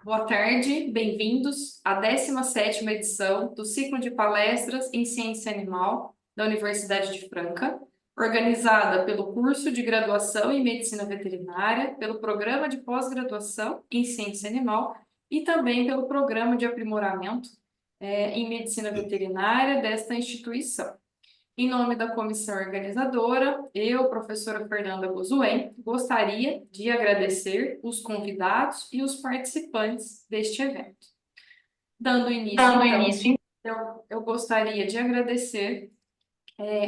Boa tarde, bem-vindos à 17ª edição do ciclo de palestras em Ciência Animal da Universidade de Franca, organizada pelo curso de graduação em Medicina Veterinária, pelo programa de pós-graduação em Ciência Animal e também pelo programa de aprimoramento em Medicina Veterinária desta instituição. Em nome da comissão organizadora, eu, professora Fernanda Gozuen, gostaria de agradecer os convidados e os participantes deste evento. Dando início, Dando então, início, eu gostaria de agradecer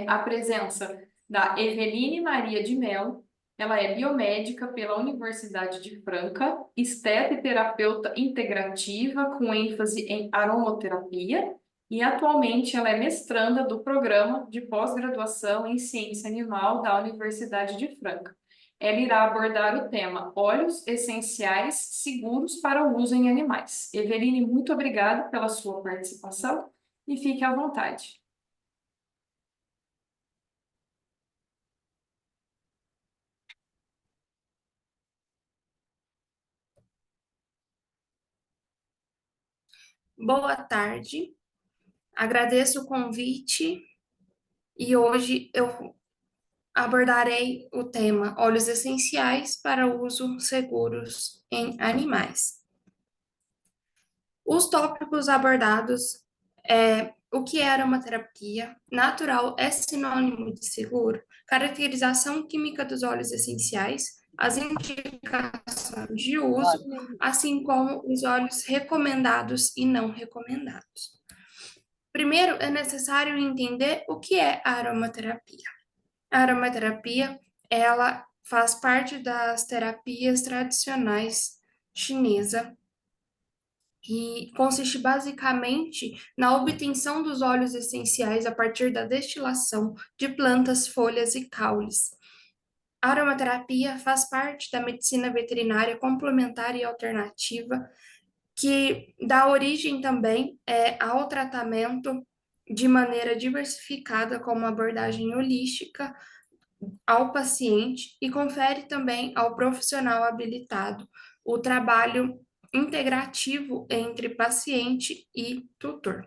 a presença da Eveline Maria de Mello. Ela é biomédica pela Universidade de Franca, esteta e terapeuta integrativa com ênfase em aromoterapia e atualmente ela é mestranda do programa de pós-graduação em ciência animal da Universidade de Franca. Ela irá abordar o tema óleos essenciais seguros para o uso em animais. Eveline, muito obrigada pela sua participação e fique à vontade. boa tarde. Agradeço o convite e hoje eu abordarei o tema óleos essenciais para uso seguros em animais. Os tópicos abordados é o que é aromaterapia, natural é sinônimo de seguro, caracterização química dos óleos essenciais, as indicações de uso, assim como os óleos recomendados e não recomendados. Primeiro, é necessário entender o que é a aromaterapia. A aromaterapia, ela faz parte das terapias tradicionais chinesa e consiste basicamente na obtenção dos óleos essenciais a partir da destilação de plantas, folhas e caules. A aromaterapia faz parte da medicina veterinária complementar e alternativa, que dá origem também ao tratamento de maneira diversificada, como abordagem holística ao paciente e confere também ao profissional habilitado o trabalho integrativo entre paciente e tutor.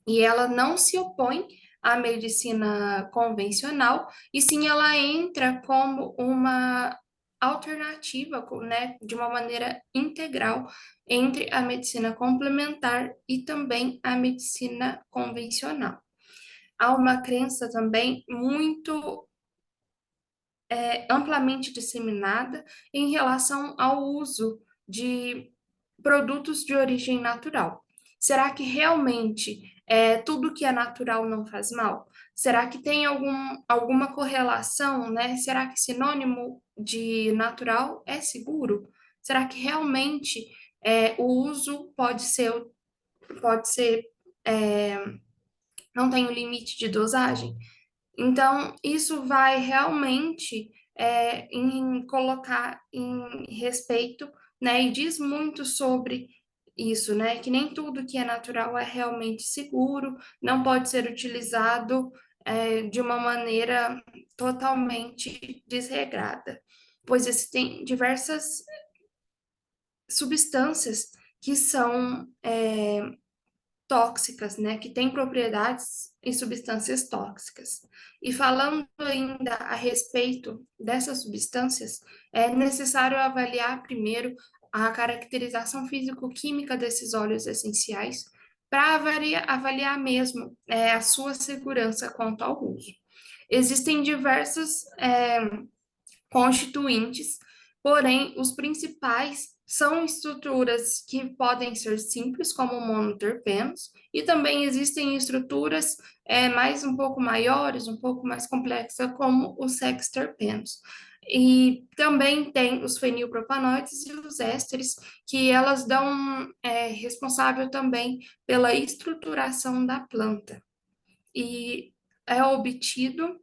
E ela não se opõe à medicina convencional, e sim ela entra como uma alternativa, né, de uma maneira integral entre a medicina complementar e também a medicina convencional. Há uma crença também muito amplamente disseminada em relação ao uso de produtos de origem natural. Será que realmente tudo que é natural não faz mal? Será que tem alguma correlação, né? Será que sinônimo de natural é seguro? Será que realmente o uso pode ser não tem um limite de dosagem? Então, isso vai realmente em colocar em respeito, né? E diz muito sobre isso, né? Que nem tudo que é natural é realmente seguro, não pode ser utilizado de uma maneira totalmente desregrada, pois existem diversas substâncias que são tóxicas, né, que têm propriedades e substâncias tóxicas. E falando ainda a respeito dessas substâncias, é necessário avaliar primeiro a caracterização físico-química desses óleos essenciais para avaliar mesmo a sua segurança quanto ao uso. Existem diversas constituintes, porém, os principais são estruturas que podem ser simples, como monoterpenos, e também existem estruturas mais um pouco maiores, um pouco mais complexas, como os sexterpenos. E também tem os fenilpropanoides e os ésteres, que elas dão responsável também pela estruturação da planta. E é obtido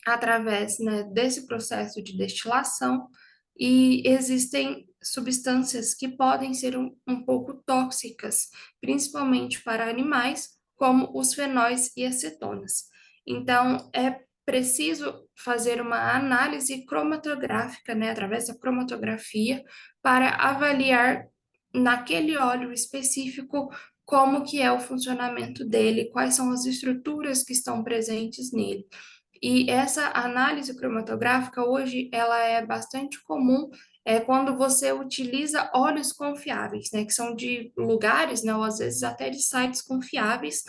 através, né, desse processo de destilação, e existem substâncias que podem ser um pouco tóxicas, principalmente para animais, como os fenóis e acetonas. Então, é preciso fazer uma análise cromatográfica, né, através da cromatografia, para avaliar naquele óleo específico, como que é o funcionamento dele, quais são as estruturas que estão presentes nele. E essa análise cromatográfica hoje ela é bastante comum quando você utiliza óleos confiáveis, né, que são de lugares, né, ou às vezes até de sites confiáveis.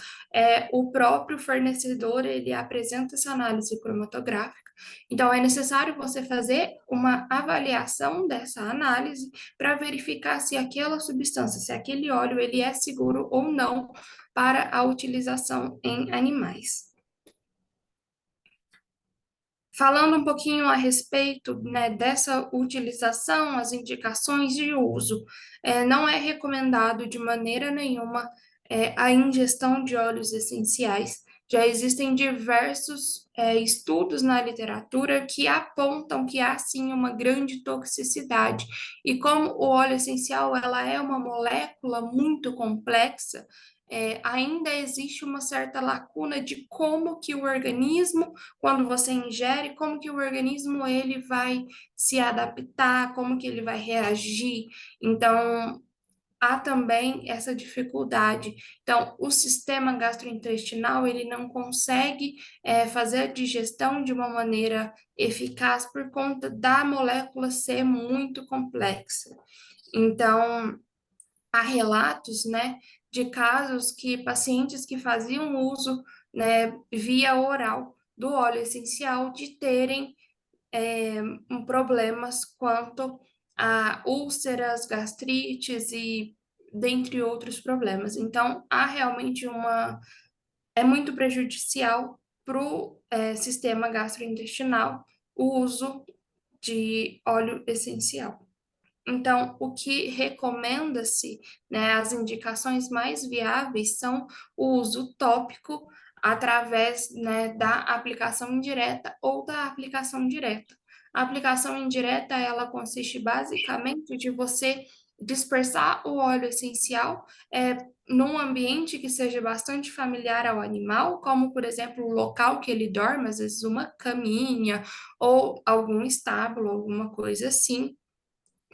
O próprio fornecedor ele apresenta essa análise cromatográfica. Então é necessário você fazer uma avaliação dessa análise para verificar se aquela substância, se aquele óleo ele é seguro ou não para a utilização em animais. Falando um pouquinho a respeito, né, dessa utilização, as indicações de uso, não é recomendado de maneira nenhuma a ingestão de óleos essenciais. Já existem diversos estudos na literatura que apontam que há sim uma grande toxicidade. E como o óleo essencial ela é uma molécula muito complexa, ainda existe uma certa lacuna de como que o organismo quando você ingere, como que o organismo ele vai se adaptar, como que ele vai reagir. Então, há também essa dificuldade. Então, o sistema gastrointestinal ele não consegue fazer a digestão de uma maneira eficaz por conta da molécula ser muito complexa. Então, há relatos, né, de casos que pacientes que faziam uso, né, via oral do óleo essencial de terem problemas quanto a úlceras, gastrites e dentre outros problemas. Então, há realmente é muito prejudicial para o sistema gastrointestinal o uso de óleo essencial. Então, o que recomenda-se, né, as indicações mais viáveis são o uso tópico através, né, da aplicação indireta ou da aplicação direta. A aplicação indireta, ela consiste basicamente de você dispersar o óleo essencial num ambiente que seja bastante familiar ao animal, como, por exemplo, o local que ele dorme, às vezes uma caminha ou algum estábulo, alguma coisa assim.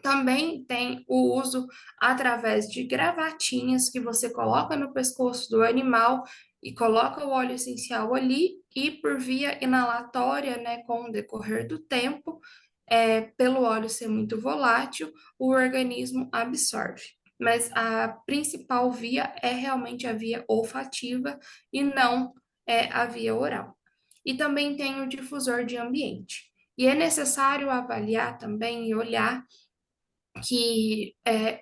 Também tem o uso através de gravatinhas que você coloca no pescoço do animal e coloca o óleo essencial ali e por via inalatória, né, com o decorrer do tempo, pelo óleo ser muito volátil, o organismo absorve. Mas a principal via é realmente a via olfativa e não a via oral. E também tem o difusor de ambiente. E é necessário avaliar também e olhar que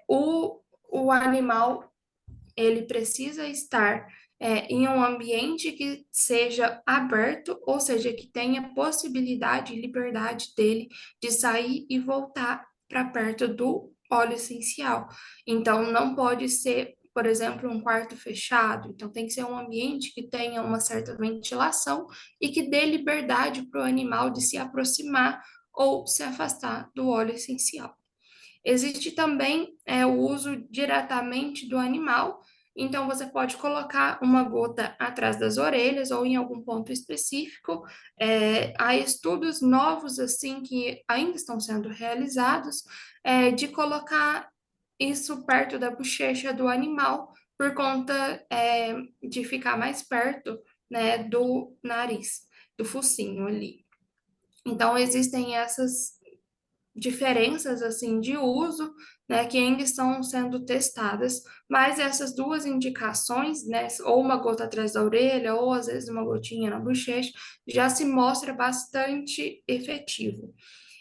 o animal ele precisa estar em um ambiente que seja aberto, ou seja, que tenha possibilidade e liberdade dele de sair e voltar para perto do óleo essencial. Então, não pode ser, por exemplo, um quarto fechado. Então, tem que ser um ambiente que tenha uma certa ventilação e que dê liberdade para o animal de se aproximar ou se afastar do óleo essencial. Existe também o uso diretamente do animal, então você pode colocar uma gota atrás das orelhas ou em algum ponto específico. Há estudos novos assim que ainda estão sendo realizados de colocar isso perto da bochecha do animal por conta de ficar mais perto, né, do nariz, do focinho ali. Então existem essas diferenças assim de uso, né, que ainda estão sendo testadas, mas essas duas indicações, né, ou uma gota atrás da orelha, ou às vezes uma gotinha na bochecha, já se mostra bastante efetivo.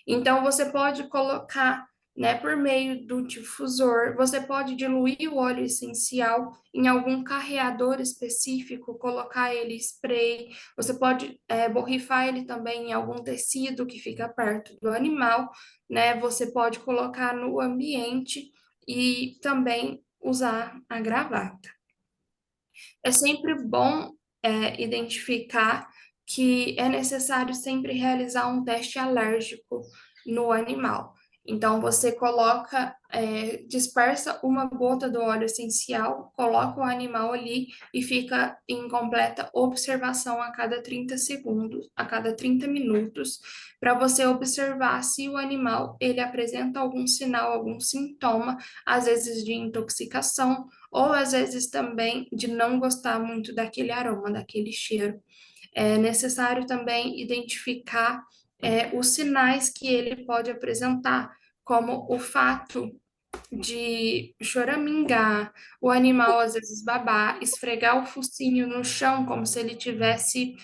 Então, você pode colocar, né, por meio do difusor, você pode diluir o óleo essencial em algum carreador específico, colocar ele spray, você pode borrifar ele também em algum tecido que fica perto do animal, né, você pode colocar no ambiente e também usar a gravata. É sempre bom identificar que é necessário sempre realizar um teste alérgico no animal. Então, você coloca, dispersa uma gota do óleo essencial, coloca o animal ali e fica em completa observação a cada 30 segundos, a cada 30 minutos, para você observar se o animal ele apresenta algum sinal, algum sintoma, às vezes de intoxicação, ou às vezes também de não gostar muito daquele aroma, daquele cheiro. É necessário também identificar os sinais que ele pode apresentar, como o fato de choramingar, o animal às vezes babar, esfregar o focinho no chão, como se ele tivesse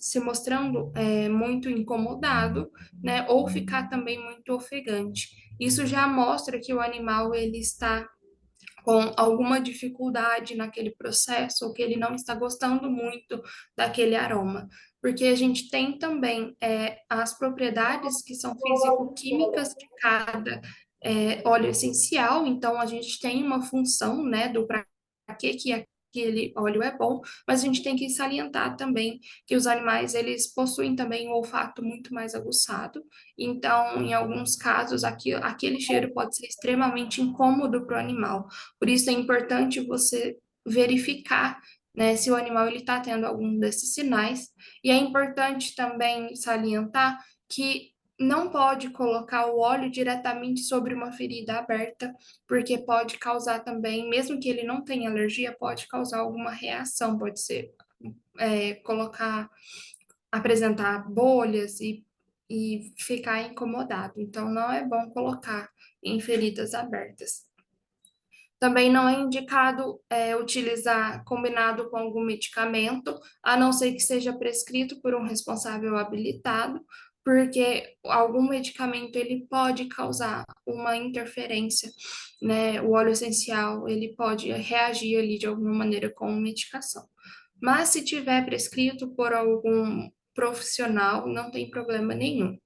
se mostrando muito incomodado, né? Ou ficar também muito ofegante. Isso já mostra que o animal ele está com alguma dificuldade naquele processo, ou que ele não está gostando muito daquele aroma. Porque a gente tem também as propriedades que são físico-químicas de cada óleo essencial, então a gente tem uma função, né, do para que aquele óleo é bom, mas a gente tem que salientar também que os animais, eles possuem também um olfato muito mais aguçado, então, em alguns casos, aquele cheiro pode ser extremamente incômodo para o animal. Por isso é importante você verificar, né, se o animal ele está tendo algum desses sinais. E é importante também salientar que não pode colocar o óleo diretamente sobre uma ferida aberta, porque pode causar também, mesmo que ele não tenha alergia, pode causar alguma reação, pode ser colocar, apresentar bolhas e ficar incomodado. Então, não é bom colocar em feridas abertas. Também não é indicado utilizar combinado com algum medicamento, a não ser que seja prescrito por um responsável habilitado, porque algum medicamento ele pode causar uma interferência, né? O óleo essencial ele pode reagir ali de alguma maneira com medicação. Mas se tiver prescrito por algum profissional, não tem problema nenhum.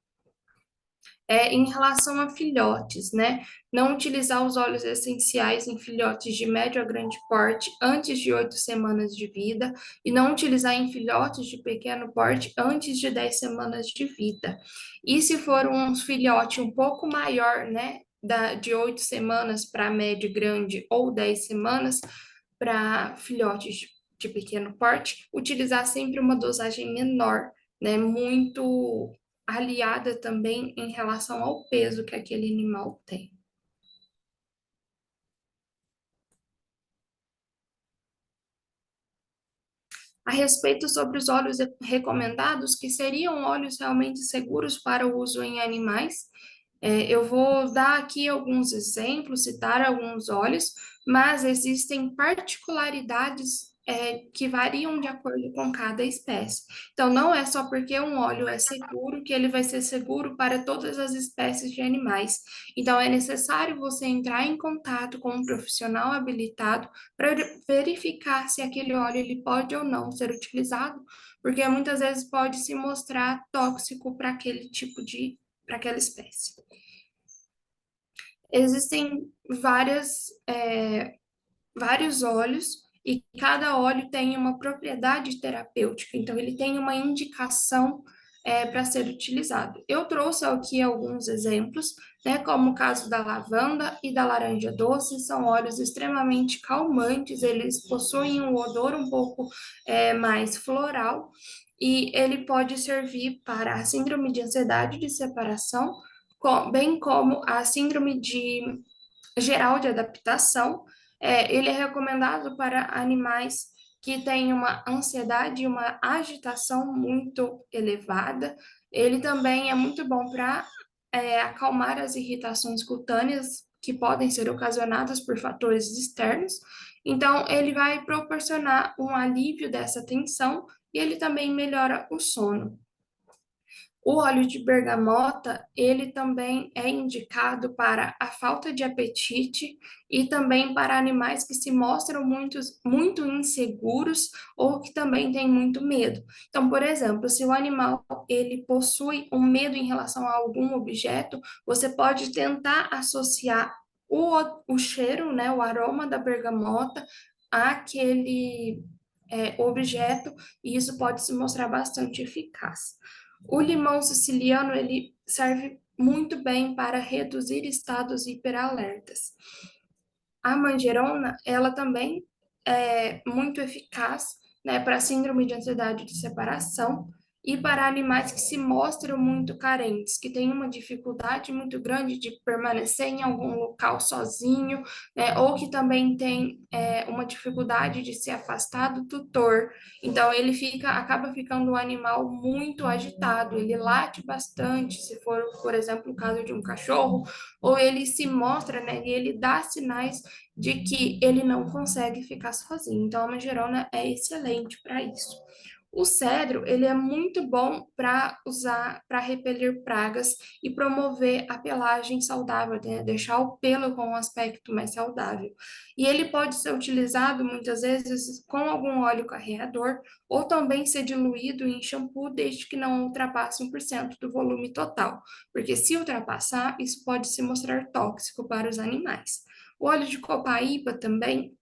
Em relação a filhotes, né? Não utilizar os óleos essenciais em filhotes de médio a grande porte antes de 8 semanas de vida e não utilizar em filhotes de pequeno porte antes de 10 semanas de vida. E se for um filhote um pouco maior, né? De 8 semanas para médio e grande ou 10 semanas para filhotes de pequeno porte, utilizar sempre uma dosagem menor, né? Muito aliada também em relação ao peso que aquele animal tem. A respeito sobre os óleos recomendados, que seriam óleos realmente seguros para o uso em animais, eu vou dar aqui alguns exemplos, citar alguns óleos, mas existem particularidades que variam de acordo com cada espécie. Então, não é só porque um óleo é seguro que ele vai ser seguro para todas as espécies de animais. Então, é necessário você entrar em contato com um profissional habilitado para verificar se aquele óleo ele pode ou não ser utilizado, porque muitas vezes pode se mostrar tóxico para aquele tipo para aquela espécie. Existem vários óleos e cada óleo tem uma propriedade terapêutica, então ele tem uma indicação para ser utilizado. Eu trouxe aqui alguns exemplos, né, como o caso da lavanda e da laranja doce, são óleos extremamente calmantes, eles possuem um odor um pouco mais floral e ele pode servir para a síndrome de ansiedade de separação, bem como a síndrome de geral de adaptação. Ele é recomendado para animais que têm uma ansiedade e uma agitação muito elevada. Ele também é muito bom para acalmar as irritações cutâneas que podem ser ocasionadas por fatores externos. Então, ele vai proporcionar um alívio dessa tensão e ele também melhora o sono. O óleo de bergamota, ele também é indicado para a falta de apetite e também para animais que se mostram muito inseguros ou que também têm muito medo. Então, por exemplo, se o animal ele possui um medo em relação a algum objeto, você pode tentar associar o cheiro, né, o aroma da bergamota àquele objeto, e isso pode se mostrar bastante eficaz. O limão siciliano, ele serve muito bem para reduzir estados hiperalertas. A manjerona, ela também é muito eficaz, né, para síndrome de ansiedade de separação e para animais que se mostram muito carentes, que têm uma dificuldade muito grande de permanecer em algum local sozinho, né, ou que também tem uma dificuldade de se afastar do tutor. Então, ele acaba ficando um animal muito agitado, ele late bastante, se for, por exemplo, o caso de um cachorro, ou ele se mostra, né, e ele dá sinais de que ele não consegue ficar sozinho. Então, a manjerona é excelente para isso. O cedro, ele é muito bom para usar, para repelir pragas e promover a pelagem saudável, né? Deixar o pelo com um aspecto mais saudável. E ele pode ser utilizado muitas vezes com algum óleo carreador ou também ser diluído em shampoo desde que não ultrapasse 1% do volume total, porque se ultrapassar, isso pode se mostrar tóxico para os animais. O óleo de copaíba também,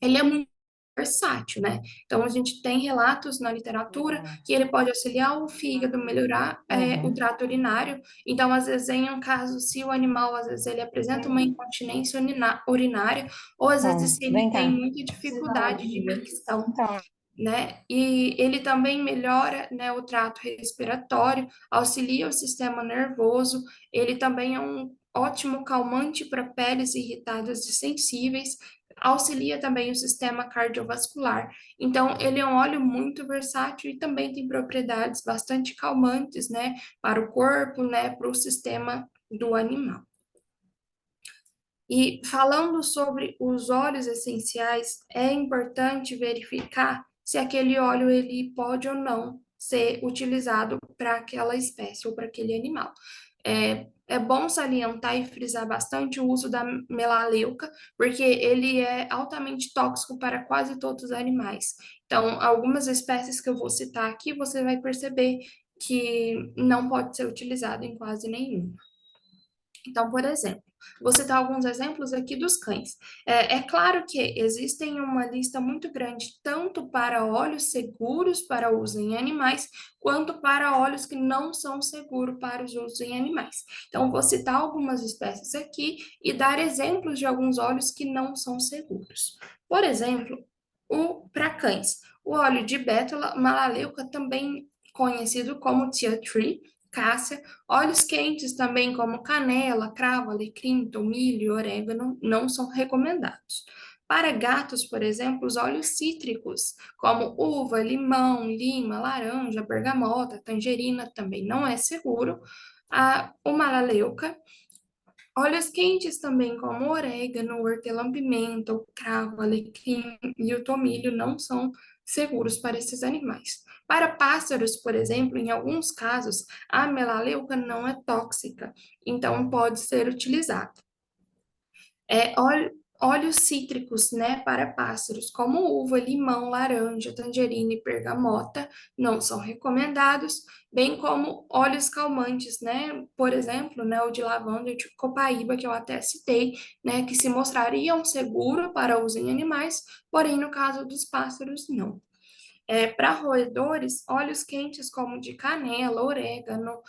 ele é muito versátil, né? Então, a gente tem relatos na literatura que ele pode auxiliar o fígado, melhorar o Uhum. trato urinário. Então, às vezes, em um caso, se o animal, às vezes, ele apresenta uma incontinência urinária, ou às vezes, Tá, se ele vem tem cá. muita dificuldade de micção, Então, né? E ele também melhora, né, o trato respiratório, auxilia o sistema nervoso, ele também é um ótimo calmante para peles irritadas e sensíveis, auxilia também o sistema cardiovascular. Então, ele é um óleo muito versátil e também tem propriedades bastante calmantes, né, para o corpo, né, para o sistema do animal. E falando sobre os óleos essenciais, é importante verificar se aquele óleo ele pode ou não ser utilizado para aquela espécie ou para aquele animal. É bom salientar e frisar bastante o uso da melaleuca, porque ele é altamente tóxico para quase todos os animais. Então, algumas espécies que eu vou citar aqui, você vai perceber que não pode ser utilizado em quase nenhum. Então, por exemplo, vou citar alguns exemplos aqui dos cães. É claro que existem uma lista muito grande, tanto para óleos seguros para uso em animais, quanto para óleos que não são seguros para os usos em animais. Então, vou citar algumas espécies aqui e dar exemplos de alguns óleos que não são seguros. Por exemplo, para cães, o óleo de bétula melaleuca, também conhecido como tea tree, cássia. Óleos quentes também, como canela, cravo, alecrim, tomilho e orégano, não são recomendados. Para gatos, por exemplo, os óleos cítricos, como uva, limão, lima, laranja, bergamota, tangerina, também não é seguro. O melaleuca, óleos quentes também, como orégano, hortelã-pimenta, o cravo, alecrim e o tomilho, não são seguros para esses animais. Para pássaros, por exemplo, em alguns casos, a melaleuca não é tóxica, então pode ser utilizada. Óleos cítricos, né, para pássaros, como uva, limão, laranja, tangerina e bergamota, não são recomendados, bem como óleos calmantes, né, por exemplo, né, o de lavanda e de copaíba, que eu até citei, né, que se mostrariam seguros para uso em animais, porém, no caso dos pássaros, não. Para roedores, óleos quentes como de canela, orégano,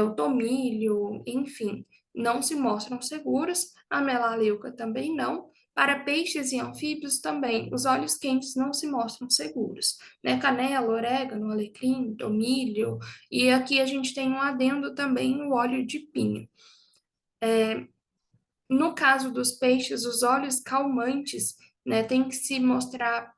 o tomilho, enfim, não se mostram seguros. A melaleuca também não. Para peixes e anfíbios também, os óleos quentes não se mostram seguros, né? Canela, orégano, alecrim, tomilho, e aqui a gente tem um adendo também, o óleo de pinho. No caso dos peixes, os óleos calmantes, né, tem que se mostrar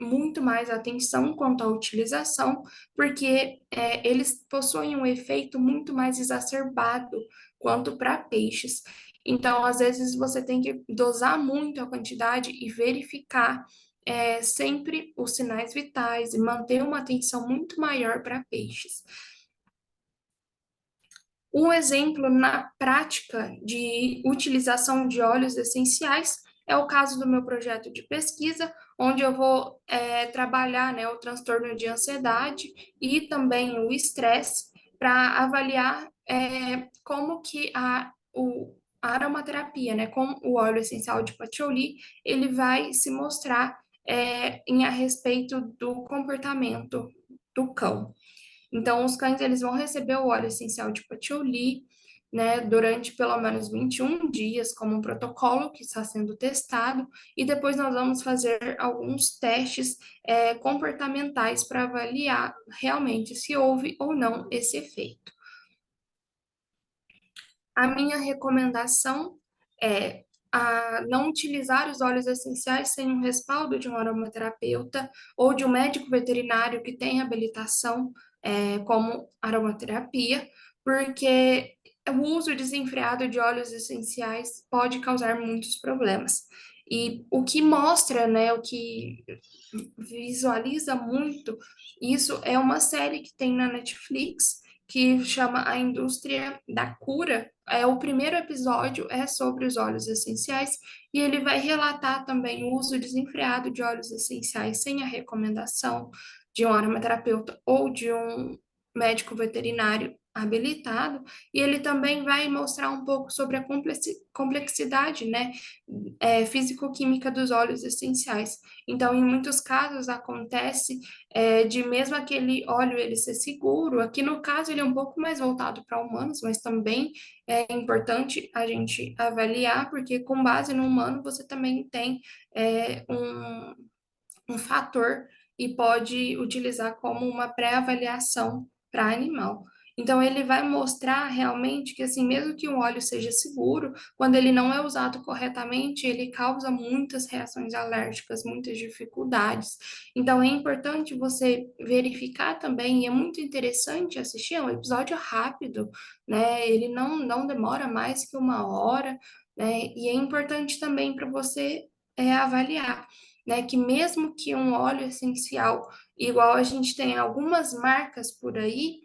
muito mais atenção quanto à utilização, porque eles possuem um efeito muito mais exacerbado quanto para peixes. Então, às vezes, você tem que dosar muito a quantidade e verificar sempre os sinais vitais e manter uma atenção muito maior para peixes. Um exemplo na prática de utilização de óleos essenciais é o caso do meu projeto de pesquisa, onde eu vou trabalhar, né, o transtorno de ansiedade e também o estresse para avaliar como que a aromaterapia, né, com o óleo essencial de patchouli, ele vai se mostrar a respeito do comportamento do cão. Então, os cães eles vão receber o óleo essencial de patchouli, né, durante pelo menos 21 dias, como um protocolo que está sendo testado, e depois nós vamos fazer alguns testes comportamentais para avaliar realmente se houve ou não esse efeito. A minha recomendação é não utilizar os óleos essenciais sem um respaldo de um aromaterapeuta ou de um médico veterinário que tem habilitação como aromaterapia, porque o uso desenfreado de óleos essenciais pode causar muitos problemas. E o que mostra, né, o que visualiza muito isso é uma série que tem na Netflix que chama A Indústria da Cura. O primeiro episódio é sobre os óleos essenciais e ele vai relatar também o uso desenfreado de óleos essenciais sem a recomendação de um aromaterapeuta ou de um médico veterinário habilitado, e ele também vai mostrar um pouco sobre a complexidade, né, físico-química dos óleos essenciais. Então, em muitos casos acontece de mesmo aquele óleo ele ser seguro, aqui no caso ele é um pouco mais voltado para humanos, mas também é importante a gente avaliar, porque com base no humano você também tem um fator e pode utilizar como uma pré-avaliação para animal. Então, ele vai mostrar realmente que, assim, mesmo que um óleo seja seguro, quando ele não é usado corretamente, ele causa muitas reações alérgicas, muitas dificuldades. Então, é importante você verificar também, e é muito interessante assistir, é um episódio rápido, né? Ele não demora mais que uma hora, né? E é importante também para você avaliar, né, que mesmo que um óleo essencial, igual a gente tem algumas marcas por aí,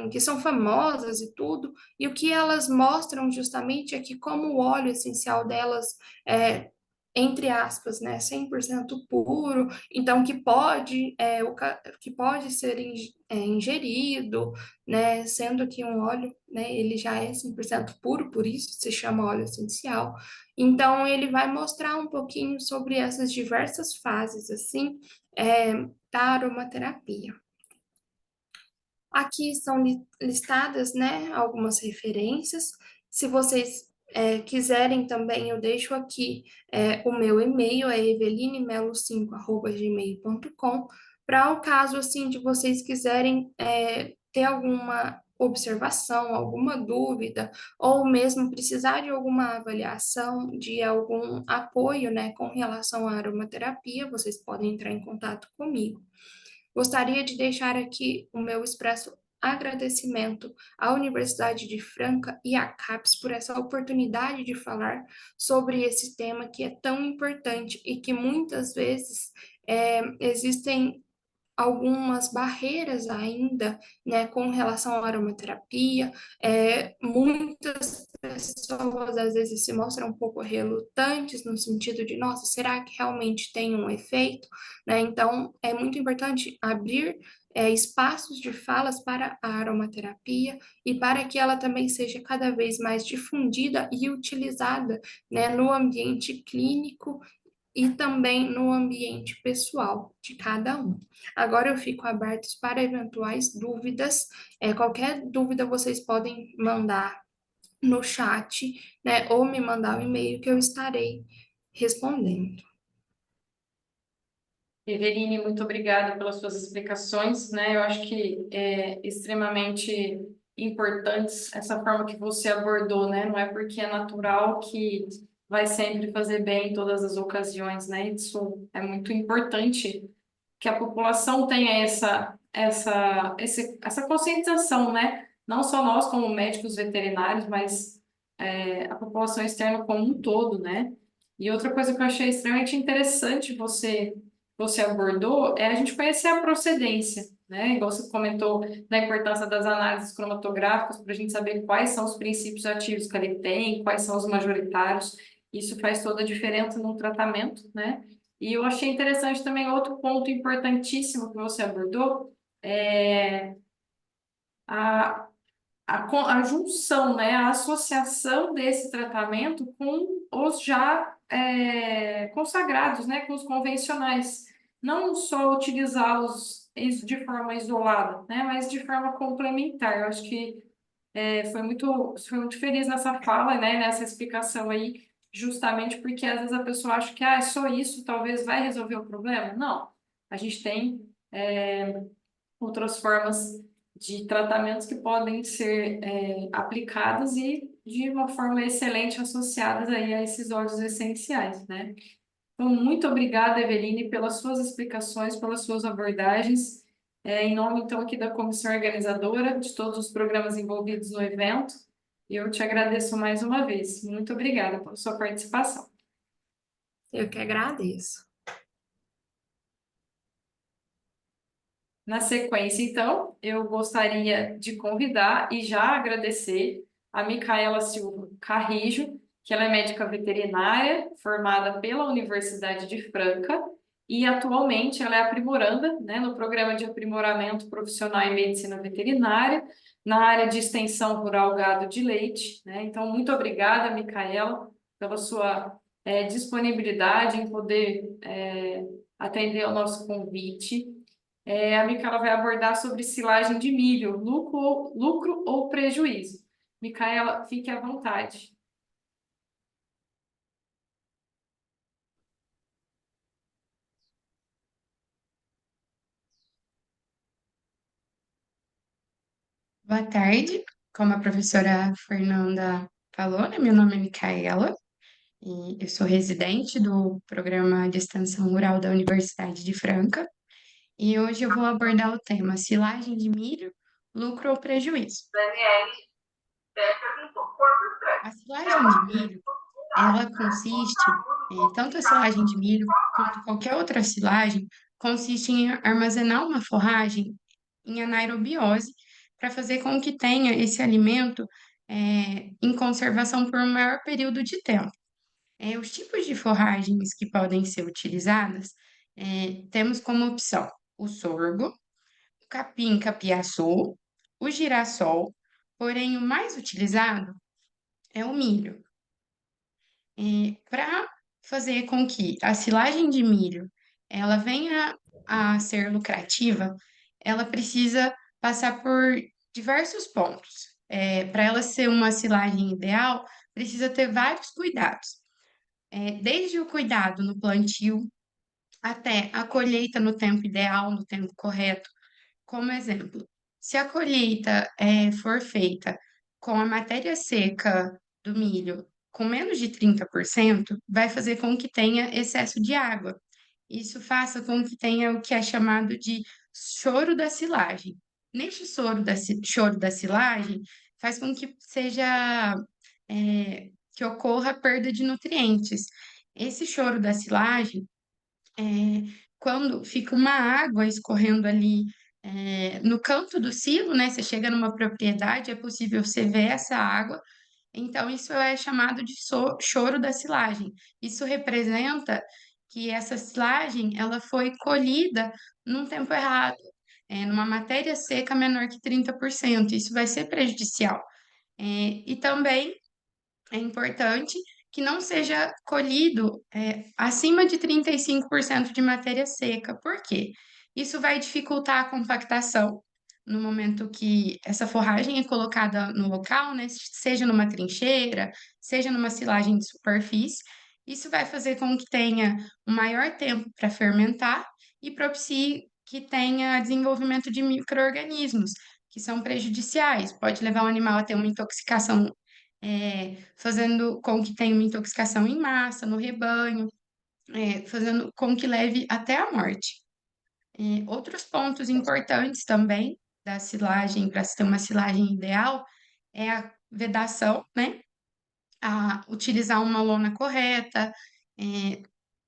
que são famosas e tudo, e o que elas mostram justamente é que como o óleo essencial delas é, entre aspas, né, 100% puro, então que pode ser ingerido, né, sendo que um óleo, né, ele já é 100% puro, por isso se chama óleo essencial. Então, ele vai mostrar um pouquinho sobre essas diversas fases, assim, da aromaterapia. Aqui são listadas, né, algumas referências. Se vocês quiserem também, eu deixo aqui o meu e-mail, é evelinemelo5@gmail.com, para o caso, assim, de vocês quiserem ter alguma observação, alguma dúvida, ou mesmo precisar de alguma avaliação, de algum apoio, né, com relação à aromaterapia, vocês podem entrar em contato comigo. Gostaria de deixar aqui o meu expresso agradecimento à Universidade de Franca e à CAPES por essa oportunidade de falar sobre esse tema que é tão importante e que muitas vezes existem algumas barreiras ainda, né, com relação à aromaterapia. Muitas pessoas às vezes se mostram um pouco relutantes no sentido de, nossa, será que realmente tem um efeito? Né? Então, é muito importante abrir espaços de falas para a aromaterapia e para que ela também seja cada vez mais difundida e utilizada, né, no ambiente clínico e também no ambiente pessoal de cada um. Agora eu fico abertos para eventuais dúvidas. Qualquer dúvida vocês podem mandar no chat, né, ou me mandar um e-mail que eu estarei respondendo. Eveline, muito obrigada pelas suas explicações, né? Eu acho que é extremamente importante essa forma que você abordou, né? Não é porque é natural que vai sempre fazer bem em todas as ocasiões, né? Isso é muito importante que a população tenha essa conscientização, né? Não só nós como médicos veterinários, mas a população externa como um todo, né? E outra coisa que eu achei extremamente interessante você abordou é a gente conhecer a procedência, né? Igual você comentou da importância das análises cromatográficas para a gente saber quais são os princípios ativos que ele tem, quais são os majoritários. Isso faz toda a diferença no tratamento, né? E eu achei interessante também outro ponto importantíssimo que você abordou, é a, a junção, né, a associação desse tratamento com os já consagrados, né, com os convencionais. Não só utilizá-los isso de forma isolada, né? Mas de forma complementar. Eu acho que foi muito feliz nessa fala, né? Nessa explicação aí, justamente porque às vezes a pessoa acha que é só isso, talvez vai resolver o problema. Não. A gente tem outras formas de tratamentos que podem ser aplicadas e de uma forma excelente associadas aí a esses óleos essenciais, né? Então, muito obrigada, Eveline, pelas suas explicações, pelas suas abordagens. Em nome, então, aqui da comissão organizadora, de todos os programas envolvidos no evento, eu te agradeço mais uma vez. Muito obrigada pela sua participação. Eu que agradeço. Na sequência, então, eu gostaria de convidar e já agradecer a Micaela Silva Carrijo, que ela é médica veterinária, formada pela Universidade de Franca, e atualmente ela é aprimoranda, né, no programa de aprimoramento profissional em medicina veterinária, na área de extensão rural gado de leite, né? Então, muito obrigada, Micaela, pela sua disponibilidade em poder atender ao nosso convite. A Micaela vai abordar sobre silagem de milho, lucro ou prejuízo. Micaela, fique à vontade. Boa tarde, como a professora Fernanda falou, né? Meu nome é Micaela e eu sou residente do programa de extensão rural da Universidade de Franca e hoje eu vou abordar o tema silagem de milho, lucro ou prejuízo. A silagem de milho, ela consiste, tanto a silagem de milho quanto qualquer outra silagem, consiste em armazenar uma forragem em anaerobiose para fazer com que tenha esse alimento em conservação por um maior período de tempo. Os tipos de forragens que podem ser utilizadas, temos como opção o sorgo, o capim-capiaçu, o girassol, porém o mais utilizado é o milho. Para fazer com que a silagem de milho ela venha a ser lucrativa, ela precisa passar por diversos pontos. Para ela ser uma silagem ideal, precisa ter vários cuidados. Desde o cuidado no plantio até a colheita no tempo ideal, no tempo correto. Como exemplo, se a colheita for feita com a matéria seca do milho com menos de 30%, vai fazer com que tenha excesso de água. Isso faça com que tenha o que é chamado de choro da silagem. Neste choro da silagem, faz com que que ocorra perda de nutrientes. Esse choro da silagem é, quando fica uma água escorrendo ali no canto do silo, né? Você chega numa propriedade, é possível você ver essa água. Então, isso é chamado de choro da silagem. Isso representa que essa silagem ela foi colhida num tempo errado, numa matéria seca menor que 30%. Isso vai ser prejudicial. E também é importante que não seja colhido acima de 35% de matéria seca. Por quê? Isso vai dificultar a compactação no momento que essa forragem é colocada no local, né? Seja numa trincheira, seja numa silagem de superfície. Isso vai fazer com que tenha um maior tempo para fermentar e propicie que tenha desenvolvimento de micro-organismos, que são prejudiciais. Pode levar o animal a ter uma intoxicação fazendo com que tenha uma intoxicação em massa no rebanho, fazendo com que leve até a morte. Outros pontos importantes também da silagem, para se ter uma silagem ideal, é a vedação, né? A utilizar uma lona correta, é,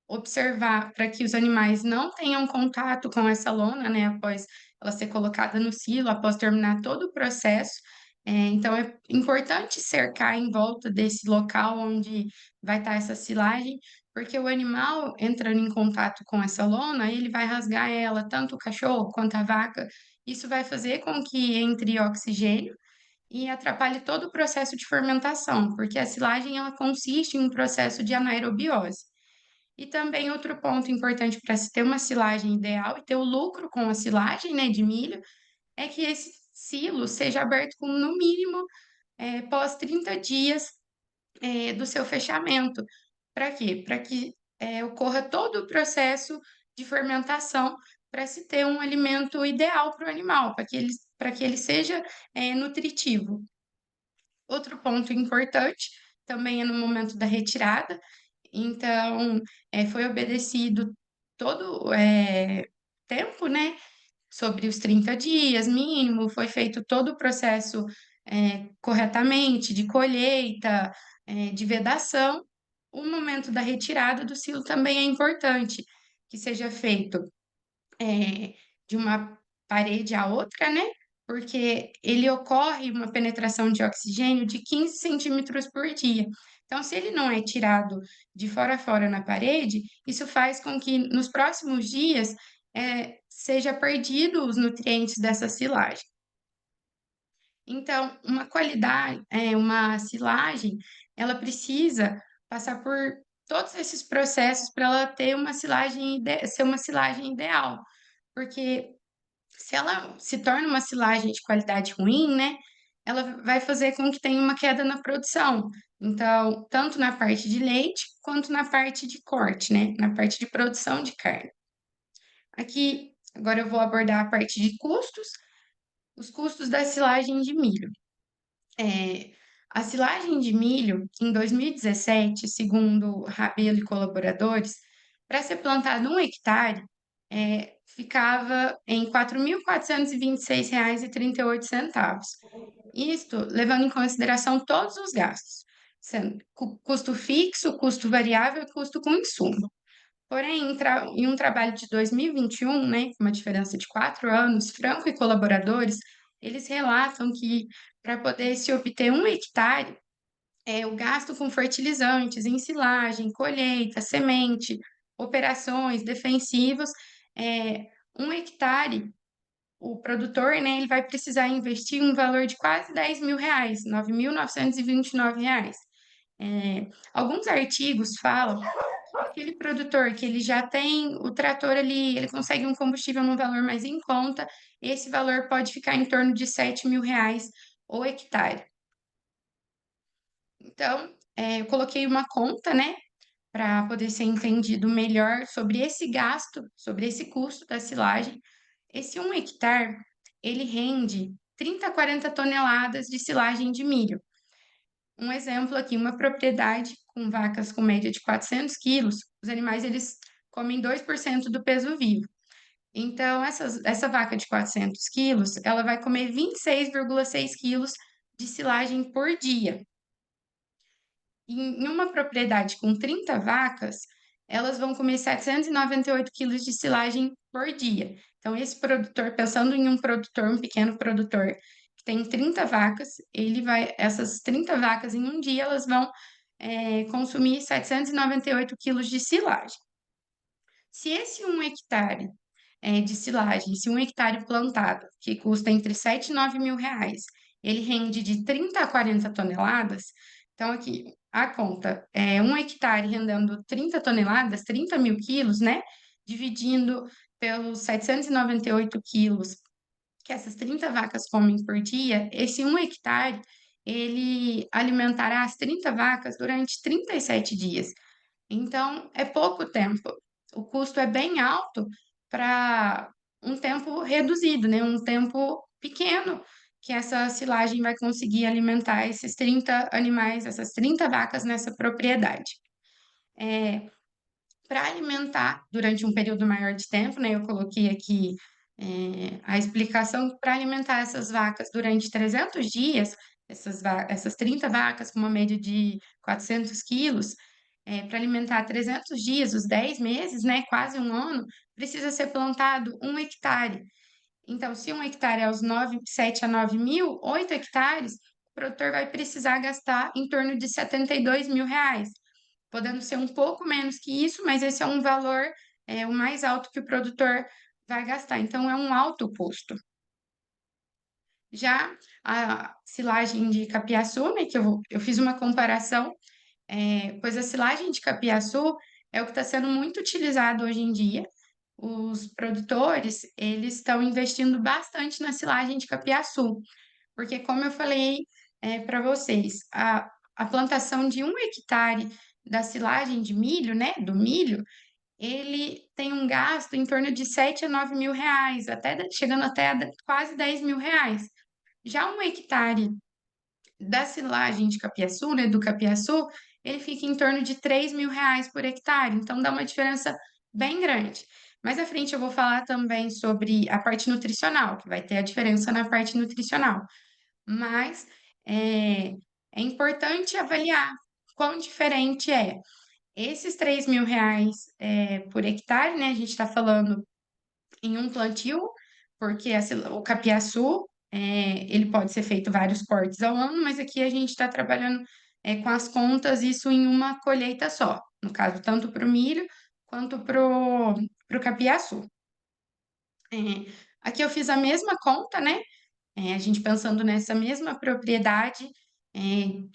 observar para que os animais não tenham contato com essa lona, né, após ela ser colocada no silo, após terminar todo o processo. Então, é importante cercar em volta desse local onde vai estar essa silagem, porque o animal entrando em contato com essa lona, ele vai rasgar ela, tanto o cachorro quanto a vaca. Isso vai fazer com que entre oxigênio e atrapalhe todo o processo de fermentação, porque a silagem ela consiste em um processo de anaerobiose. E também outro ponto importante para se ter uma silagem ideal e ter o lucro com a silagem, né, de milho, é que esse silo seja aberto com no mínimo pós 30 dias do seu fechamento. Para quê? Para que ocorra todo o processo de fermentação para se ter um alimento ideal para o animal, para que ele seja nutritivo. Outro ponto importante também é no momento da retirada. Então, foi obedecido todo tempo, né, sobre os 30 dias mínimo, foi feito todo o processo corretamente de colheita, de vedação. O momento da retirada do silo também é importante que seja feito de uma parede à outra, né? Porque ele ocorre uma penetração de oxigênio de 15 centímetros por dia. Então, se ele não é tirado de fora a fora na parede, isso faz com que nos próximos dias seja perdido os nutrientes dessa silagem. Então, uma silagem, ela precisa passar por todos esses processos para ela ter uma ser uma silagem ideal. Porque se ela se torna uma silagem de qualidade ruim, né, ela vai fazer com que tenha uma queda na produção. Então, tanto na parte de leite quanto na parte de corte, né, na parte de produção de carne. Aqui, agora eu vou abordar a parte de custos, os custos da silagem de milho. A silagem de milho, em 2017, segundo Rabelo e colaboradores, para ser plantado 1 hectare, ficava em R$ 4.426,38. Isto levando em consideração todos os gastos, sendo custo fixo, custo variável e custo com insumo. Porém, em um trabalho de 2021, né, com uma diferença de 4 anos, Franco e colaboradores, eles relatam que para poder se obter 1 hectare, o gasto com fertilizantes, ensilagem, colheita, semente, operações defensivos, 1 hectare, o produtor, né, ele vai precisar investir um valor de quase R$ 10.000, R$ 9.929. Alguns artigos falam aquele produtor que ele já tem o trator ali, ele consegue um combustível num valor mais em conta, esse valor pode ficar em torno de R$ 7.000 o hectare. Então, eu coloquei uma conta, né, para poder ser entendido melhor sobre esse gasto, sobre esse custo da silagem. Esse 1 hectare, ele rende 30 a 40 toneladas de silagem de milho. Um exemplo aqui, uma propriedade com vacas com média de 400 quilos, os animais eles comem 2% do peso vivo. Então, essa vaca de 400 quilos, ela vai comer 26,6 quilos de silagem por dia. Em uma propriedade com 30 vacas, elas vão comer 798 quilos de silagem por dia. Então, esse produtor, pensando em um produtor, um pequeno produtor, que tem 30 vacas, essas 30 vacas em um dia, elas vão consumir 798 quilos de silagem. Se esse 1 hectare de silagem, se 1 hectare plantado, que custa entre 7 e 9 mil reais, ele rende de 30 a 40 toneladas, então aqui a conta é 1 hectare rendendo 30 toneladas, 30 mil quilos, né? Dividindo pelos 798 quilos que essas 30 vacas comem por dia, esse 1 hectare, ele alimentará as 30 vacas durante 37 dias. Então, é pouco tempo. O custo é bem alto para um tempo reduzido, né? Um tempo pequeno que essa silagem vai conseguir alimentar esses 30 animais, essas 30 vacas nessa propriedade. Para alimentar durante um período maior de tempo, né? Eu coloquei aqui a explicação para alimentar essas vacas durante 300 dias, essas 30 vacas com uma média de 400 quilos, para alimentar 300 dias, os 10 meses, né, quase um ano, precisa ser plantado 1 hectare. Então, se 1 hectare é os 7 a 9 mil, 8 hectares, o produtor vai precisar gastar em torno de R$ 72.000, podendo ser um pouco menos que isso, mas esse é um valor o mais alto que o produtor vai gastar. Então, é um alto custo. Já a silagem de capiaçu, né, que eu fiz uma comparação, pois a silagem de capiaçu, é o que está sendo muito utilizado hoje em dia. Os produtores, eles estão investindo bastante na silagem de capiaçu, porque como eu falei para vocês, a plantação de 1 hectare da silagem de milho, né, do milho, ele tem um gasto em torno de 7 a 9 mil reais, chegando até a quase 10 mil reais. Já 1 hectare da silagem de capiaçu, né, do capiaçu, ele fica em torno de 3 mil reais por hectare, então dá uma diferença bem grande. Mais à frente eu vou falar também sobre a parte nutricional, que vai ter a diferença na parte nutricional. Mas é, é importante avaliar quão diferente é. Esses 3 mil reais por hectare, né? A gente está falando em um plantio, porque o capiaçu, ele pode ser feito vários cortes ao ano, mas aqui a gente está trabalhando com as contas, isso em uma colheita só. No caso, tanto para o milho quanto para o capiaçu. Aqui eu fiz a mesma conta, né? A gente pensando nessa mesma propriedade, é,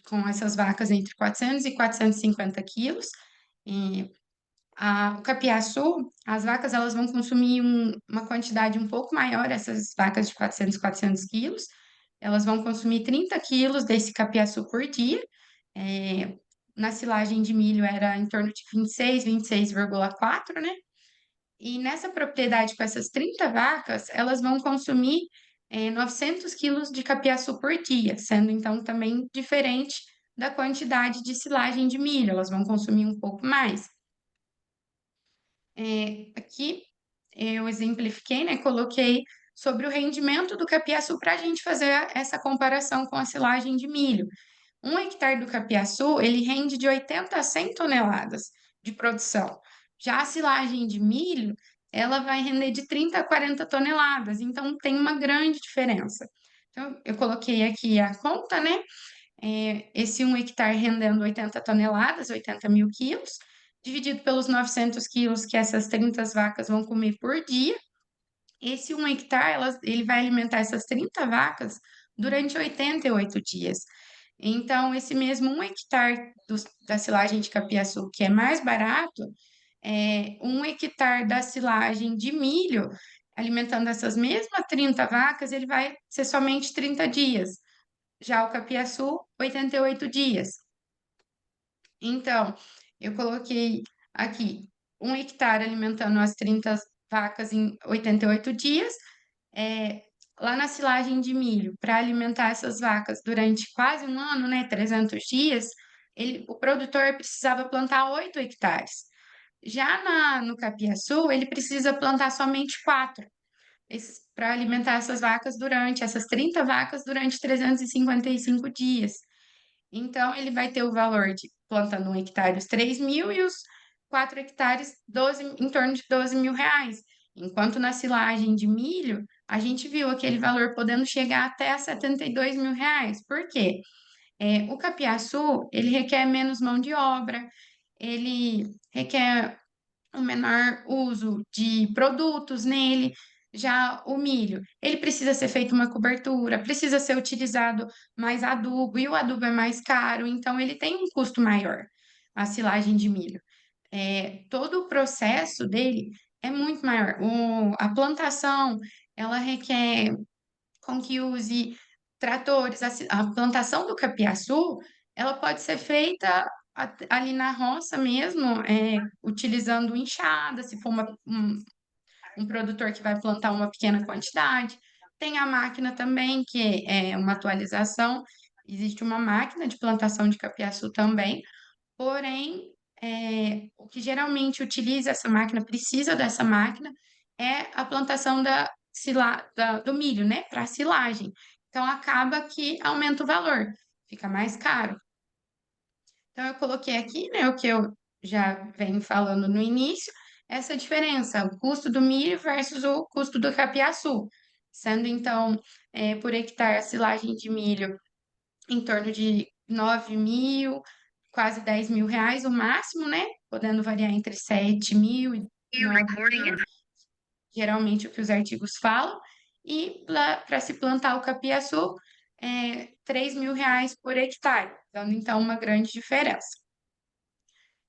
com essas vacas entre 400 e 450 quilos. O capiaçu, as vacas elas vão consumir uma quantidade um pouco maior, essas vacas de 400 quilos, elas vão consumir 30 quilos desse capiaçu por dia. É, na silagem de milho era em torno de 26,4, né? E nessa propriedade, com essas 30 vacas, elas vão consumir 900 quilos de capiaçu por dia, sendo então também diferente da quantidade de silagem de milho, elas vão consumir um pouco mais. Aqui eu exemplifiquei, né, coloquei sobre o rendimento do capiaçu para a gente fazer essa comparação com a silagem de milho. 1 hectare do capiaçu, ele rende de 80 a 100 toneladas de produção. Já a silagem de milho, ela vai render de 30 a 40 toneladas, então tem uma grande diferença. Então, eu coloquei aqui a conta, né? Esse 1 hectare rendendo 80 toneladas, 80 mil quilos, dividido pelos 900 quilos que essas 30 vacas vão comer por dia. Esse 1 hectare, ele vai alimentar essas 30 vacas durante 88 dias. Então, esse mesmo 1 hectare da silagem de capiaçu, que é mais barato, 1 hectare da silagem de milho, alimentando essas mesmas 30 vacas, ele vai ser somente 30 dias. Já o capiaçu, 88 dias. Então, eu coloquei aqui 1 hectare alimentando as 30 vacas em 88 dias. Lá na silagem de milho, para alimentar essas vacas durante quase um ano, né, 300 dias, o produtor precisava plantar 8 hectares. Já no capiaçu, ele precisa plantar somente 4 para alimentar essas 30 vacas durante 355 dias. Então, ele vai ter o valor de plantando 1 hectare os 3 mil e os 4 hectares em torno de 12 mil reais. Enquanto na silagem de milho, a gente viu aquele valor podendo chegar até 72 mil reais. Por quê? O capiaçu, ele requer menos mão de obra, ele requer um menor uso de produtos nele. Já o milho, ele precisa ser feito uma cobertura, precisa ser utilizado mais adubo, e o adubo é mais caro, então ele tem um custo maior, a silagem de milho. Todo o processo dele é muito maior. A plantação, ela requer com que use tratores. A plantação do capiaçu, ela pode ser feita ali na roça mesmo, utilizando enxada, se for um produtor que vai plantar uma pequena quantidade. Tem a máquina também, que é uma atualização. Existe uma máquina de plantação de capiaçu também, porém, o que geralmente utiliza essa máquina, precisa dessa máquina, é a plantação do milho, né, para silagem. Então, acaba que aumenta o valor, fica mais caro. Então, eu coloquei aqui, né, o que eu já venho falando no início, essa diferença, o custo do milho versus o custo do capiaçu, sendo então, por hectare a silagem de milho em torno de 9 mil, quase 10 mil reais o máximo, né? Podendo variar entre 7 mil e 9 mil, geralmente o que os artigos falam. E para se plantar o capiaçu, 3 mil reais por hectare, dando então uma grande diferença.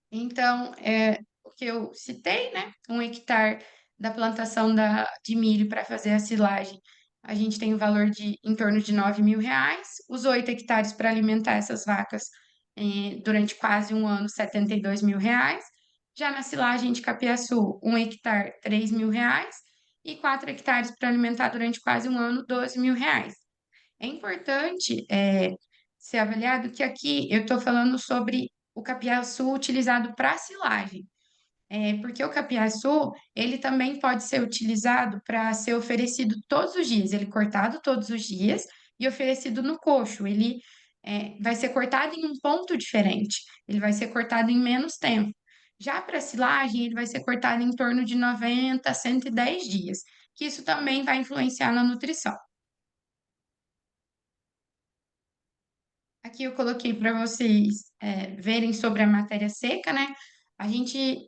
Então, o que eu citei, né? 1 hectare da plantação de milho para fazer a silagem, a gente tem o valor de em torno de R$ 9.000. Os 8 hectares para alimentar essas vacas durante quase um ano, R$ 72.000. Já na silagem de capiaçu, 1 hectare, R$ 3.000. E 4 hectares para alimentar durante quase um ano, R$ 12.000. É importante ser avaliado que aqui eu estou falando sobre o capiaçu utilizado para silagem. Porque o capiaçu, ele também pode ser utilizado para ser oferecido todos os dias, ele cortado todos os dias e oferecido no coxo. Ele vai ser cortado em um ponto diferente, ele vai ser cortado em menos tempo. Já para silagem, ele vai ser cortado em torno de 90 a 110 dias, que isso também vai influenciar na nutrição. Aqui eu coloquei para vocês verem sobre a matéria seca, né? A gente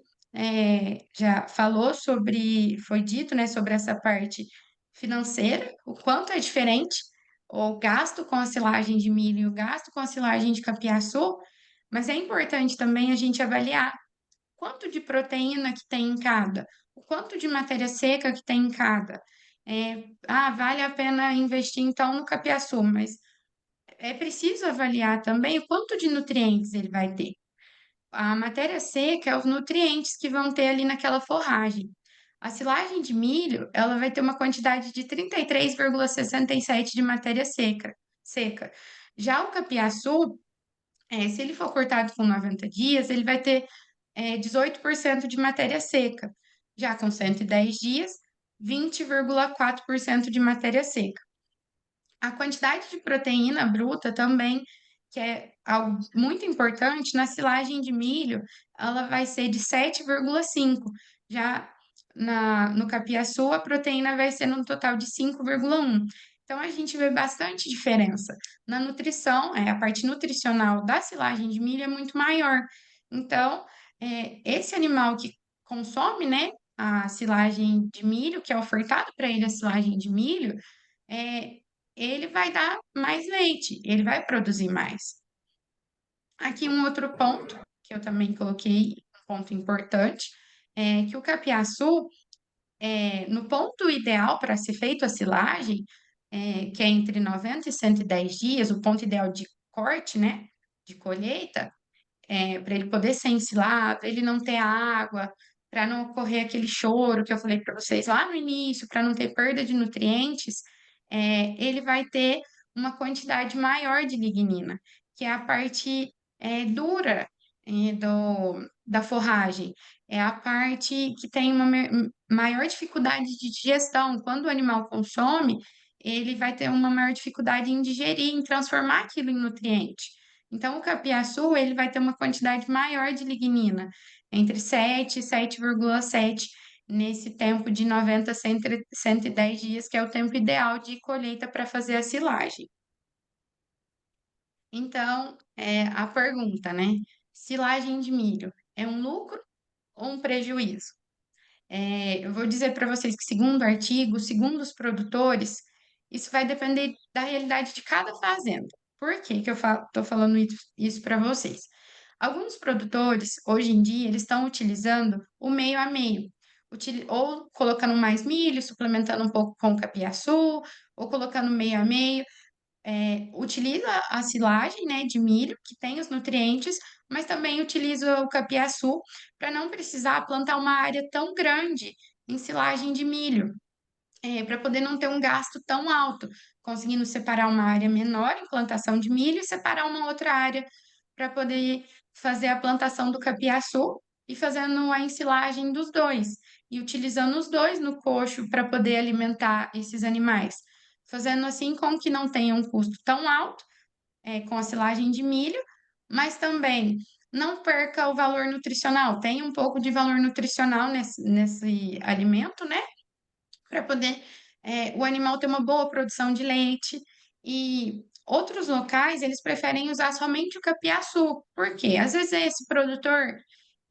já falou sobre, foi dito, né, sobre essa parte financeira, o quanto é diferente o gasto com a silagem de milho e o gasto com a silagem de capiaçu, mas é importante também a gente avaliar quanto de proteína que tem em cada, o quanto de matéria seca que tem em cada. Vale a pena investir então no capiaçu, mas é preciso avaliar também o quanto de nutrientes ele vai ter. A matéria seca é os nutrientes que vão ter ali naquela forragem. A silagem de milho, ela vai ter uma quantidade de 33,67 de matéria seca. Já o capiaçu, se ele for cortado com 90 dias, ele vai ter 18% de matéria seca. Já com 110 dias, 20,4% de matéria seca. A quantidade de proteína bruta também, que é algo muito importante, na silagem de milho, ela vai ser de 7,5. Já no capiaçu, a proteína vai ser no total de 5,1. Então, a gente vê bastante diferença. Na nutrição, a parte nutricional da silagem de milho é muito maior. Então, esse animal que consome, né, a silagem de milho, que é ofertado para ele a silagem de milho, é, ele vai dar mais leite, ele vai produzir mais. Aqui um outro ponto, que eu também coloquei, um ponto importante, é que o capiaçu, no ponto ideal para ser feito a silagem, que é entre 90 e 110 dias, o ponto ideal de corte, né, de colheita, para ele poder ser ensilado, ele não ter água, para não ocorrer aquele choro que eu falei para vocês lá no início, para não ter perda de nutrientes, ele vai ter uma quantidade maior de lignina, que é a parte dura da forragem, é a parte que tem uma maior dificuldade de digestão. Quando o animal consome, ele vai ter uma maior dificuldade em digerir, em transformar aquilo em nutriente. Então, o capiaçu, ele vai ter uma quantidade maior de lignina, entre 7 e 7,7, nesse tempo de 90 a 110 dias, que é o tempo ideal de colheita para fazer a silagem. Então, a pergunta, né? Silagem de milho é um lucro ou um prejuízo? Eu vou dizer para vocês que, segundo o artigo, segundo os produtores, isso vai depender da realidade de cada fazenda. Por que que eu estou falando isso para vocês? Alguns produtores, hoje em dia, eles estão utilizando o meio a meio, ou colocando mais milho, suplementando um pouco com capiaçu, ou colocando meio a meio, utiliza a silagem, né, de milho, que tem os nutrientes, mas também utiliza o capiaçu para não precisar plantar uma área tão grande em silagem de milho, para poder não ter um gasto tão alto, conseguindo separar uma área menor em plantação de milho e separar uma outra área para poder fazer a plantação do capiaçu e fazendo a ensilagem dos dois, e utilizando os dois no coxo para poder alimentar esses animais, fazendo assim com que não tenha um custo tão alto, com a silagem de milho, mas também não perca o valor nutricional. Tem um pouco de valor nutricional nesse alimento, né? Para poder o animal ter uma boa produção de leite. E outros locais, eles preferem usar somente o capiaçu. Por quê? Às vezes esse produtor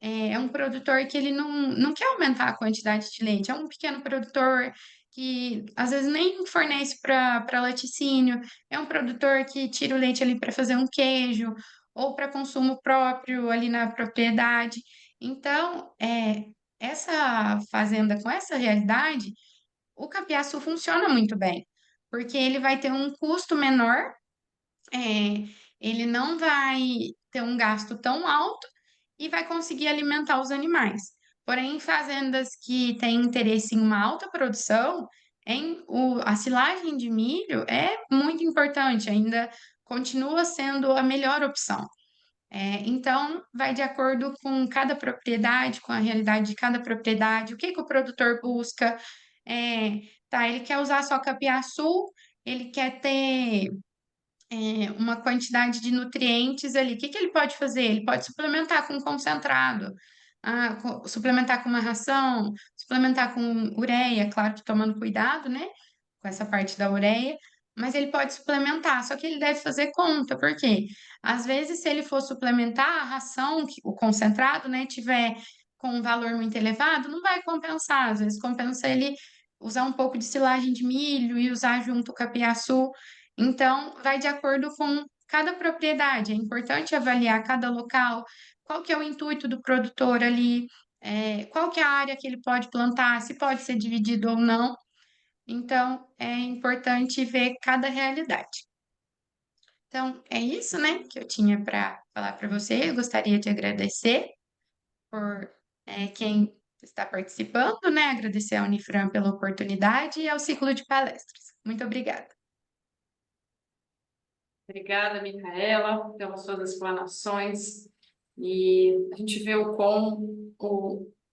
é um produtor que ele não quer aumentar a quantidade de leite, é um pequeno produtor que às vezes nem fornece para laticínio, é um produtor que tira o leite ali para fazer um queijo ou para consumo próprio ali na propriedade. Então, essa fazenda com essa realidade, o capiaçu funciona muito bem, porque ele vai ter um custo menor, é, ele não vai ter um gasto tão alto e vai conseguir alimentar os animais. Porém, em fazendas que têm interesse em uma alta produção, a silagem de milho é muito importante, ainda continua sendo a melhor opção. Então, vai de acordo com cada propriedade, com a realidade de cada propriedade, o que que o produtor busca. Ele quer usar só capiaçu, ele quer ter uma quantidade de nutrientes ali. O que que ele pode fazer? Ele pode suplementar com concentrado, suplementar com uma ração, suplementar com ureia, claro que tomando cuidado, né? Com essa parte da ureia, mas ele pode suplementar, só que ele deve fazer conta, porque às vezes, se ele for suplementar a ração, o concentrado, né, tiver com um valor muito elevado, não vai compensar. Às vezes compensa ele usar um pouco de silagem de milho e usar junto o capiaçu. Então, vai de acordo com cada propriedade. É importante avaliar cada local, qual que é o intuito do produtor ali, qual que é a área que ele pode plantar, se pode ser dividido ou não. Então, é importante ver cada realidade. Então, é isso, né, que eu tinha para falar para você. Eu gostaria de agradecer por quem está participando, né? Agradecer à Unifran pela oportunidade e ao ciclo de palestras. Muito obrigada. Obrigada, Micaela, pelas suas explanações. E a gente vê o quão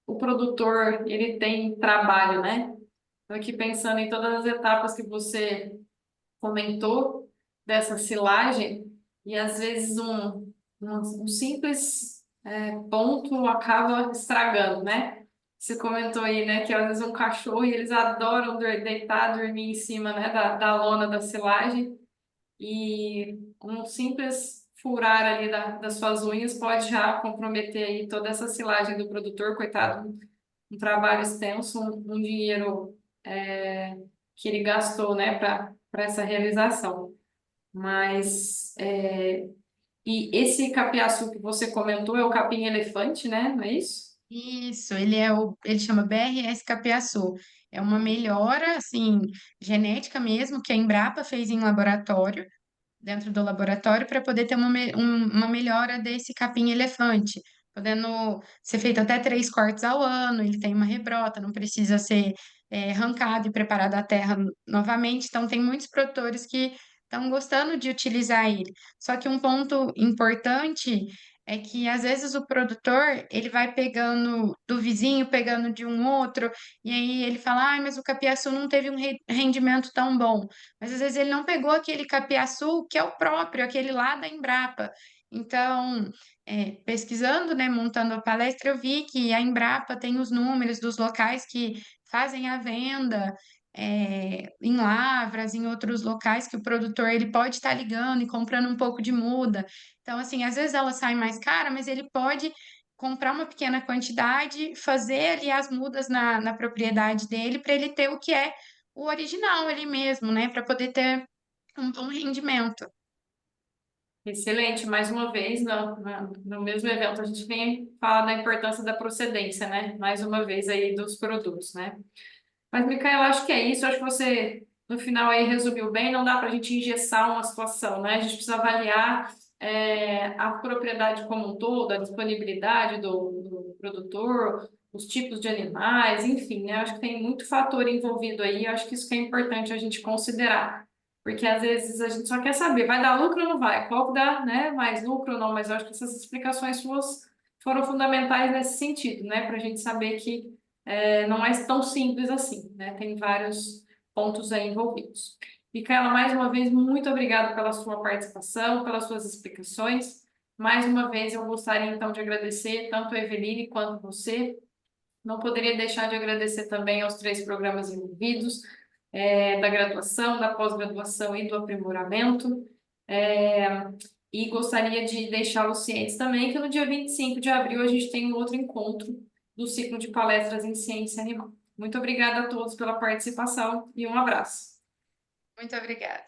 o produtor ele tem trabalho, né? Estou aqui pensando em todas as etapas que você comentou dessa silagem, e às vezes um simples ponto acaba estragando, né? Você comentou aí, né, que às vezes um cachorro, e eles adoram deitar, dormir em cima, né, da lona da silagem, e um simples furar ali das suas unhas pode já comprometer aí toda essa silagem do produtor, coitado, um trabalho extenso, um dinheiro que ele gastou, né, para essa realização. Mas, e esse capiaçu que você comentou é o capim-elefante, né? Não é isso? Isso, ele chama BRS Capiaçu. É uma melhora, assim, genética mesmo, que a Embrapa fez em laboratório, dentro do laboratório, para poder ter uma melhora desse capim-elefante, podendo ser feito até 3 cortes ao ano. Ele tem uma rebrota, não precisa ser arrancado e preparado à terra novamente. Então, tem muitos produtores que estão gostando de utilizar ele. Só que um ponto importante é que às vezes o produtor ele vai pegando do vizinho, pegando de um outro, e aí ele fala, ah, mas o capiaçu não teve um rendimento tão bom. Mas às vezes ele não pegou aquele capiaçu que é o próprio, aquele lá da Embrapa. Então, pesquisando, né, montando a palestra, eu vi que a Embrapa tem os números dos locais que fazem a venda, em lavras, em outros locais que o produtor ele pode estar ligando e comprando um pouco de muda. Então, assim, às vezes ela sai mais cara, mas ele pode comprar uma pequena quantidade, fazer ali as mudas na propriedade dele para ele ter o que é o original ali mesmo, né? Para poder ter um bom rendimento. Excelente. Mais uma vez, no mesmo evento, a gente vem falar da importância da procedência, né? Mais uma vez aí dos produtos, né? Mas, Micaela, acho que é isso. Acho que você, no final, aí resumiu bem. Não dá para a gente engessar uma situação, né? A gente precisa avaliar a propriedade como um todo, a disponibilidade do produtor, os tipos de animais, enfim, né? Acho que tem muito fator envolvido aí. Acho que isso que é importante a gente considerar. Porque às vezes a gente só quer saber, vai dar lucro ou não vai? Qual que dá, né? Mais lucro ou não? Mas eu acho que essas explicações suas foram fundamentais nesse sentido, né? Para a gente saber que não é tão simples assim, né? Tem vários pontos aí envolvidos. Micaela, mais uma vez, muito obrigada pela sua participação, pelas suas explicações. Mais uma vez, eu gostaria então de agradecer tanto a Eveline quanto você. Não poderia deixar de agradecer também aos 3 programas envolvidos, da graduação, da pós-graduação e do aprimoramento. É, e gostaria de deixá-los cientes também que no dia 25 de abril a gente tem um outro encontro do ciclo de palestras em ciência animal. Muito obrigada a todos pela participação e um abraço. Muito obrigada.